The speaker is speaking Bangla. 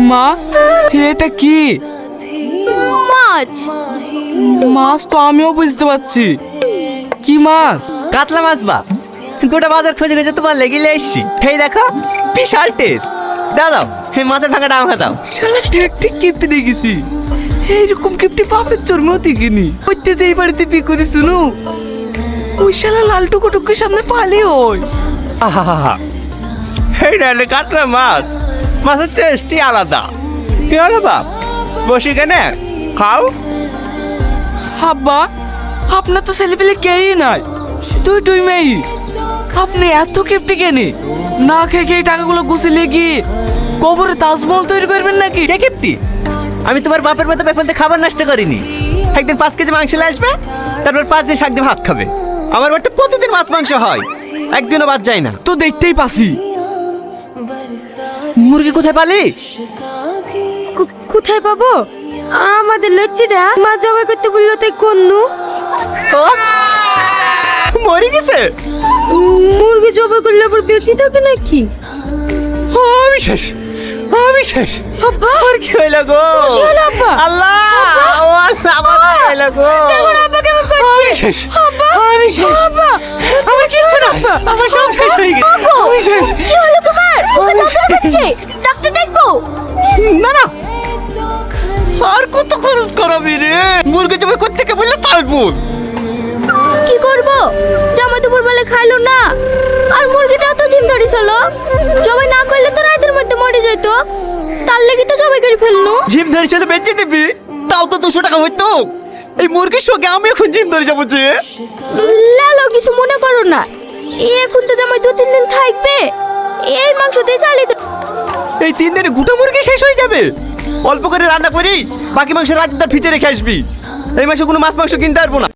মা এটা কি? মাছ। মাছ তো আমিও বুঝতে পারছি, কি মাছ? কাতলা মাছ বা গোটা বাজার খুঁজে খুঁজে তোমার লেগে এসছি। এই দেখো বিশাল টেস্ট। দাও এই মাছের ভাঙাটা আমাকে দাও। শালা ঠিক কিপটি দেখেছি, এইরকম কিপটি বাপের জন্মও দেখিনি। হইতে যে এই বাড়িতে বিয়ে করি শুনু, ওই শালা লাল টুকুটুকুর সামনে পালি ওই। আহা এই ডালে কাতলা মাছ, মাছের টেস্টই আলাদা। কি হলো বাপ, বসি কেনে খাও। আব্বা আপনার তো ছেলে পেলে কেই নাই, তুই মেয়ে, আপনি এত কিপটি কেনে? না খেয়ে খেয়ে টাকাগুলো গুছিয়ে গিয়ে কবরে তাজমহল তৈরি করবেন নাকি? কে কিপ্তি? আমি তোমার বাপের মতো বেফালতে খাবার নষ্ট করিনি। একদিন 5 কেজি মাংস নিয়ে আসবে, তারপর 5 দিন শাক দিয়ে ভাত খাবে। আমার বাড়িতে প্রতিদিন মাছ মাংস হয়, একদিনও বাদ যায় না। তো দেখতেই পাছি। মুরগি কোথায় পালি? কোথায় পাবো? আমাদের লজ্জিটা মা জবাই করতে বললো তাই কন্নু। ও, মরে গেছে? মুরগি জবাই করলে আবার বেঁচে থাকে নাকি? ও, আমি শেষ, আমি শেষ। আব্বা আর কি হইলো গো? কি হলো আব্বা? আল্লাহ, ও আল্লাহ, আমার কি হইলো গো? দেখো না আব্বা কেমন করছে। আমি শেষ, আব্বা আমি শেষ। আব্বা আমার কিচ্ছু না, আমার সব শেষ হয়ে গেছে। আমি শেষ। কি হলো তোমার? ওকে যন্ত্রণা করছে, ডাক্তার ডাকবো? না না, আর কত খরচ করাবি রে? মুরগি জবাই করতে থেকে বললে তারপর কি করবো? জামাই দুপুর বেলা খাইলো না, আর মুরগিটাও তো জিম ধরেছিল। জবাই না করলে তো রাতের মধ্যে মরে যেত, তার লেগে তো জবাই করে ফেলনু। জিম ধরে চলে বেঁচে দিবি, তাও তো 200 টাকা হইতো। এই মুরগির সঙ্গে আমি এখন জিম ধরে যাবো যে। লালো কিছু মনে করো না, এখন তো জামাই 2-3 দিন থাকবে, এই মাংস দিয়ে চালিয়ে দাও। এই 3 দিনে গোটা মুরগি শেষ হয়ে যাবে। অল্প করে রান্না করি, বাকি মাংস রাত ফ্রিজে রেখে আসবি। এই মাসে কোনো মাছ মাংস কিনতে পারবো না।